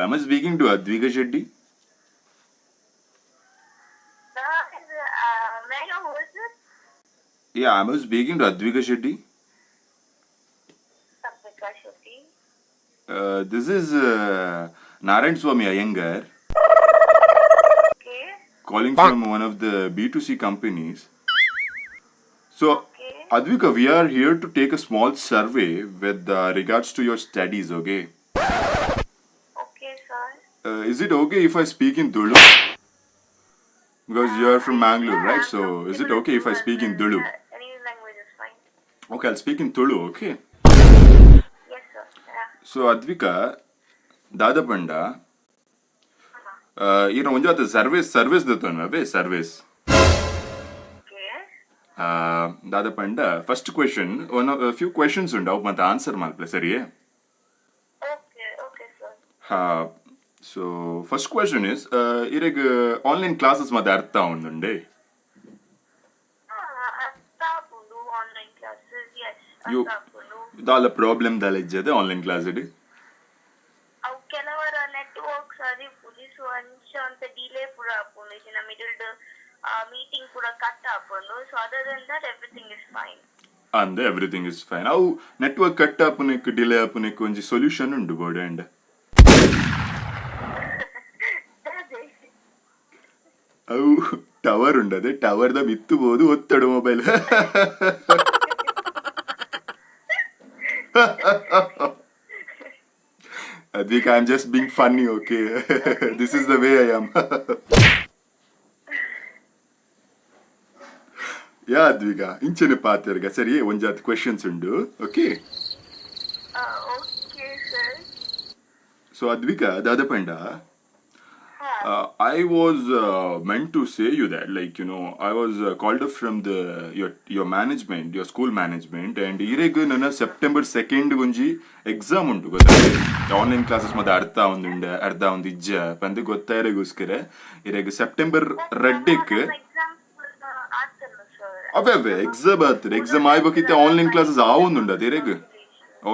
Am I speaking to Advikashetty? May I know who is this? Yeah, am I speaking to Advikashetty? Advikashetty. This is Narayan Swami Iyengar Okay. calling from one of the B2C companies. So, Okay. Advika, we are here to take a small survey with regards to your studies, okay? Okay, sir. Is it okay if I speak in Tulu? Because you are from Mangalore, right? So, is it okay if I speak in Tulu? Any language is fine. Okay, I'll speak in Tulu, okay? Yes, sir. Yeah. So, Advika, Dadapanda, you know, when you service dito na, service. Okay. Dadapanda, first question, a few questions undav, mata answer malpre, sariye? Okay, okay, sir. So, first question is, ireg online classes mata artha undundi? Astapulu online classes, yes. You, Astapulu. dala problem dala ijjade online class idi? ಅವು ಕೆಲವರ networks ಅದೇ police ಒಂಚ ಅಂತ delay ಪೂರ ಹಾಕೊಂಡು ಇನ್ನ middle meeting ಕೂಡ cut ಹಾಕೊಂಡು so other than that everything is fine And everything is fine. How network cut apunik delay apunik onji solution undu bode and how tower undade tower da bittu bodu ottadu mobile. Advika, I'm just being funny, okay? This is the way I am. Yeah, Advika, inchene paatirga sari onjat questions undu, okay? Okay sir So Advika, Dadapanda, I was meant to say you that, like, you know, I was called up from your management, your school management, and iregu nana September 2nd gonji exam undu gotta online classes mada artha undu ijja pande gottayre goskare iregu September reddek exam ಆಗ್ತಲ್ಲ sir ave exam aybokite online classes avundundade iregu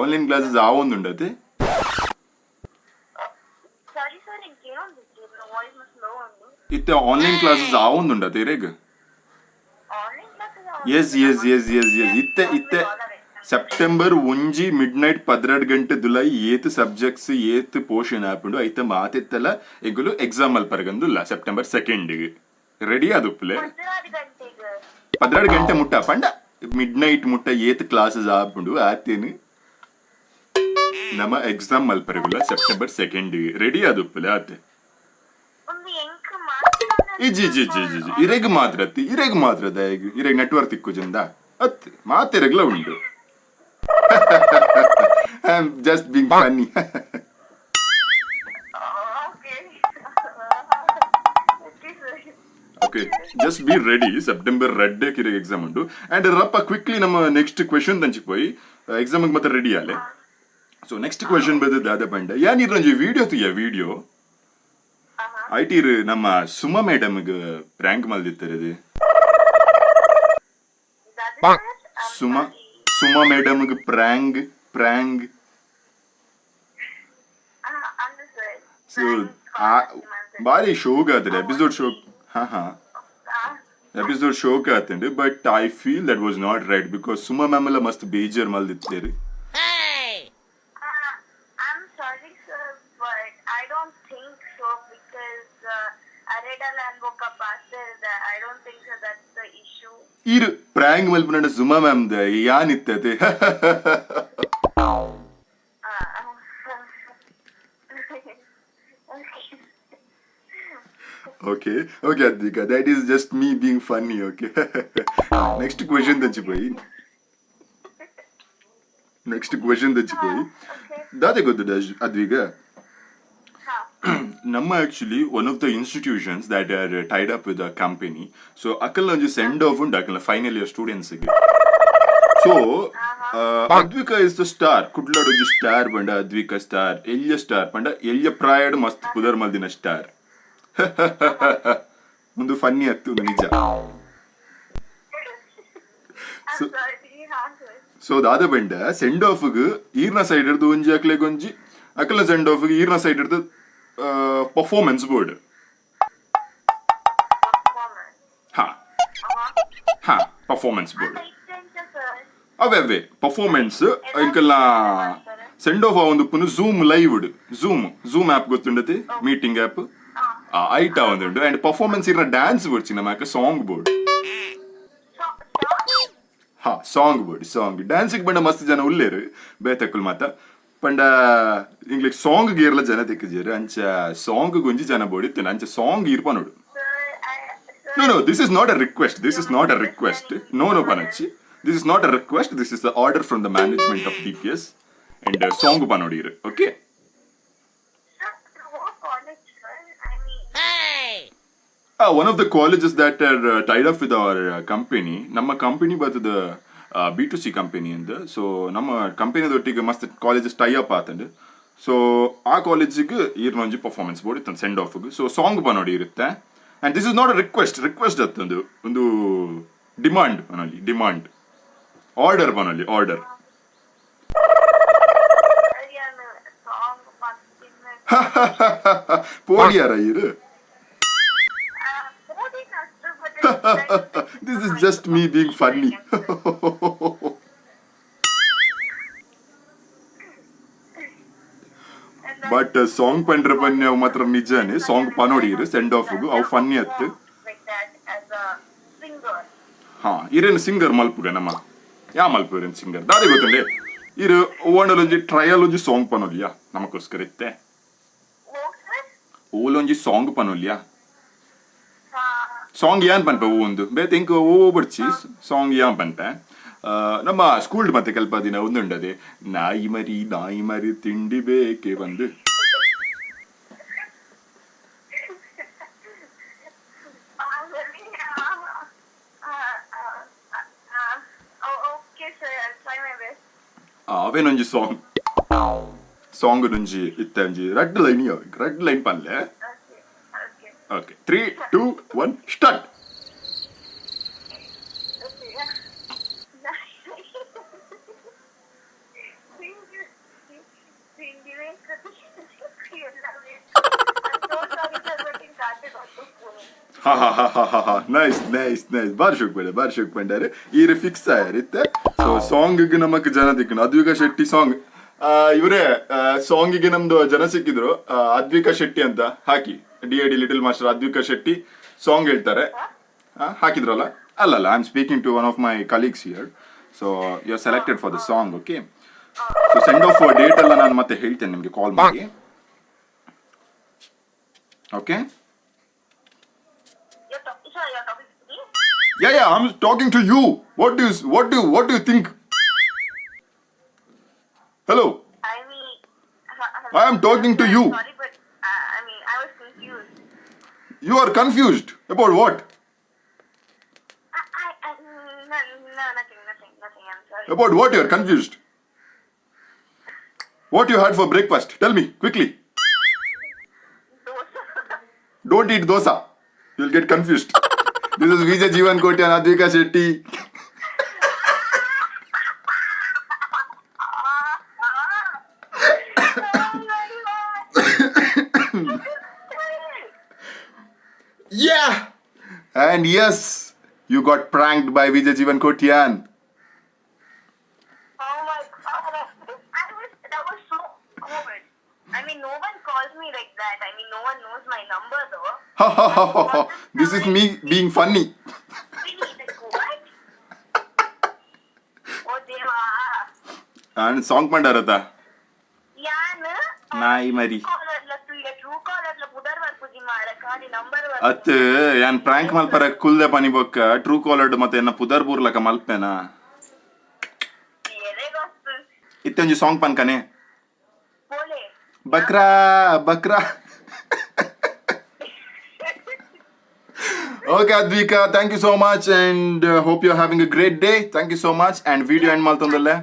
online classes avundundade sorry sir ಇಂಕೇನೊಂದು voice ಮಸ್ low ಒಂದು itte online classes avundundade iregu online classes yes itte September 1 midnight 12 ಗಂಟೆ ದುಲೈ ಏತ್ subjects ಏತ್ portion ಆಪುಂಡು ಐತ ಮಾತೆತ್ತಲ ಎಗುಲು exam ಅಲ್ಲಿ ಪರಗಂದುಲ್ಲ September 2nd ready ಆದುಪ್ಪಲೆ 12 ಗಂಟೆ ಮುಟ್ಟ ಪಂಡ ಮಿಡ್ನೈಟ್ ಮುಟ್ಟ ಏತ್ ಕ್ಲಾಸಸ್ ಆಪುಂಡು ಆತೇನು ನಮ್ಮ ಎಕ್ಸಾಮ್ ಅಲ್ಲಿ ಪರಗುಲ್ಲ September 2nd ರೆಡಿ ಆದುಪ್ಪಲೆ ಆತೆ ಒಂದು ಎಂಕ ಮಾತ್ರ ಇಜಿ ಇರೆಗ್ ಮಾತ್ರದ ಇರೆಗ್ ನೆಟ್ವರ್ಕ್ ತಿಕ್ಕು ಜಂದ ಅತ್ ಮಾತೆರೆಗ್ಲ ಉಂಡು I'm just being funny. Okay, just be ready. September red day kire exam undu. And Rappa quickly nama next question danchik poi exam ಗೆ ಮತ್ತೆ ready ale. So next question bade dada panda. Yani ranji video tu ya video. IT ನಮ್ಮ Suma madam ಗೆ prank maldittare. Suma madam ಗೆ prank so ಬಾರಿ ಶೋಕ್ ಆದ್ರೆ episode ಶೋಕ್ ಆತಂಡೆ but I feel that was not right because Suma ma'am ಎಲ್ಲ ಮಸ್ತ್ ಬೇಜಾರ್ ಮಲ್ದಿತ್ತೇರಿ I'm sorry sir but I don't think so because I read a land book about that I don't think so that's the issue ಇರು prank ಮಲ್ಪುನಂಡ Suma ma'am ದ ಯಾನಿತ್ತತೆ Okay, Advika, that is just me being funny, okay? Next question danchipoyi. Dade gottida Advika? Namma actually one of the institutions that are tied up with a company. So akalla onju send off undu akalla final year students ge. So Advika is the star. Kudladu onju star banda Advika star. Ella star banda ella pride mast pudar maldina star. ಒಂದು funny ಹತ್ತು ನಿಜ so ದಾದ ಬಂಡ send ಆಫ್ಗೆ ಈರ್ನ side ಹಿಡ್ದು ಒಂಜಿ ಅಕ್ಲೆಗೊಂಜಿ ಅಕಲ send ಆಫ್ಗೆ ಈರ್ನ side ಹಿಡ್ದು ಪರ್ಫಾರ್ಮೆನ್ಸ್ ಬೋರ್ಡ್ performance. ಹಾ ಹಾ ಪರ್ಫಾರ್ಮೆನ್ಸ್ ಬೋರ್ಡ್ ಅವೇ ಪರ್ಫಾರ್ಮೆನ್ಸ್ ಇಂಕಲ್ಲ ಸೆಂಡ್ ಆಫ್ ಒಂದು ಪುನು ಝೂಮ್ ಲೈವ್ ಝೂಮ್ ಆ್ಯಪ್ ಗೊತ್ತುಂಡತಿ ಮೀಟಿಂಗ್ ಆ್ಯಪ್ ಐಟ ಒಂದುಂಡು ಅಂಡ್ ಪರ್ಫಾರ್ಮೆನ್ಸ್ ಇರೋ ಡ್ಯಾನ್ಸ್ ಬೋರ್ಡ್ ಚಿನ್ನ ಮ್ಯಾಕ ಸಾಂಗ್ ಬೋರ್ಡ್ ಹಾ ಸಾಂಗ್ ಡ್ಯಾನ್ಸಿಗೆ ಬಂಡ ಮಸ್ತ್ ಜನ ಉಲ್ಲೇರು ಬೇತಕ್ಕುಲ್ ಮಾತ ಪಂಡ ಇಂಗ್ಲಿಷ್ ಸಾಂಗ್ ಗೇರ್ಲ ಜನ ತೆಕ್ಕಜೇರು ಅಂಚ ಸಾಂಗ್ ಗೊಂಜಿ ಜನ ಬೋರ್ಡ್ ಇತ್ತು ಅಂಚ ಸಾಂಗ್ ಇರ್ಪ ನೋಡು No, this is not a request. No, Panachi. This is not a request. This is the order from the management of DPS. And song panodiru. Okay? What college, sir? I mean... One of the colleges that are tied up with our company. Namma company but the B2C company. So, namma company dottige must colleges tie up aatande. So, our college ಗೆ ಈರ್ನೊಂಜಿ performance board ಇತ್ತು send off. So song ಪನೋಡಿ ಇರುತ್ತೆ. And this is not a request atthandu ಒಂದು demand ಪನೋಲಿ order ಪನೋಲಿ order song participate. ಪೋಡಿಯಾರ ಇರು this is just me being funny. But song ಪಂಡ್ರ ಬನ್ನಿ ಅವು ಮಾತ್ರ ನಿಜಾನೇ ಸಾಂಗ್ ಪನೋಡಿರು ಸೆಂಡ್ ಆಫ್ ಅವು ಫನ್ನಿ ಅತ್ತು ಹಾ ಇರೇನು ಸಿಂಗರ್ ಮಲ್ಪುಡೆ ನಮ್ಮ ಯಾ ಮಲ್ಪುರೇನು ಸಿಂಗರ್ ದಾದಿ ಗೊತ್ತುಂಡೆ ಇರು ಓಣಲೊಂಜಿ ಟ್ರಯಲ್ ಒಂಜಿ ಸಾಂಗ್ ಪನೋಲಿಯಾ ನಮಗೋಸ್ಕರ ಇತ್ತೆ ಓಲೊಂಜಿ ಸಾಂಗ್ ಪನೋಲಿಯಾ ಸಾಂಗ್ ಯಾನ್ ಪನ್ಪೆ ಒಂದು ಬೇತೆ ಇಂಕ ಓ ಬಡ್ಚಿ ಸಾಂಗ್ ಯಾನ್ ಪನ್ಪೆ ನಮ್ಮ ಸ್ಕೂಲ್ ಮತ್ತೆ ಕಲ್ಪ ದಿನ ಒಂದುಂಡದೆ ನಾಯಿ ಮರಿ ತಿಂಡಿ ಬೇಕೆ ಬಂದು ಅವೇನೊಂಜಿ ಸಾಂಗ್ ನೊಂಜಿ ಇತ್ತಂಜಿ ರೆಡ್ ಲೈನ್ ಪನ್ಲೆ ಓಕೆ 3, 2, 1 ಸ್ಟಾರ್ಟ್. ನೈಸ್ ಬಾರಿ ಶೋಕ್ ಪಂಡಾರೆ ಈರು ಫಿಕ್ಸ್ ಆಯ್ರಿತ್ತೆ. ಸೊ ಸಾಂಗ್ಗೆ ನಮಕ್ ಜನ ದಿಕ್ಕಣ ಅದ್ವಿಕಾ ಶೆಟ್ಟಿ ಸಾಂಗ್ ಇವರೇ ಸಾಂಗಿಗೆ ನಮ್ದು ಜನ ಸಿಕ್ಕಿದ್ರು ಅದ್ವಿಕಾ ಶೆಟ್ಟಿ ಅಂತ ಹಾಕಿ DID little master Advika Shetty song ಹೇಳ್ತಾರೆ ಹಾಕಿದ್ರಲ್ಲ ಅಲ್ಲಲ್ಲ I am speaking to one of my colleagues here. So you are selected for the song. Okay, so send off date ಎಲ್ಲ ನಾನು ಮತ್ತೆ ಹೇಳ್ತೇನೆ ನಿಮ್ಗೆ ಕಾಲ್ ಮಾಡಿ. Okay, Yeah, I'm talking to you. What do you think? Hello. I am talking to you. Sorry, but I was confused. You are confused about what? No, nothing. I'm sorry. About what you are confused? What you had for breakfast? Tell me quickly. Dosa. Don't eat dosa. You'll get confused. This is vjjeevan and advikashetty. Yeah! And yes, you got pranked by vjjeevan. Oh my god. That was so awkward. I mean, no one calls me like that. I mean, no one knows my number though. This is me being funny. Really? Like what? Oh deva. And song pandarata. Yan. Nai mari. True caller la pudar varpuji maraka di number var. At yan prank malpara kulde pani bokka true caller ಮತ್ತೆ ಎನ್ನ ಪುದರ್ ಬೂರ್ಲಕ ಮಲ್ಪೆನಾ Yere gostu. ಇತ್ತೊಂಜಿ song ಪನ್ಕನೆ Bole. ಬಕ್ರಾ. Okay, Adwika, thank you so much and hope you're having a great day. Thank you so much. And video end maltondale.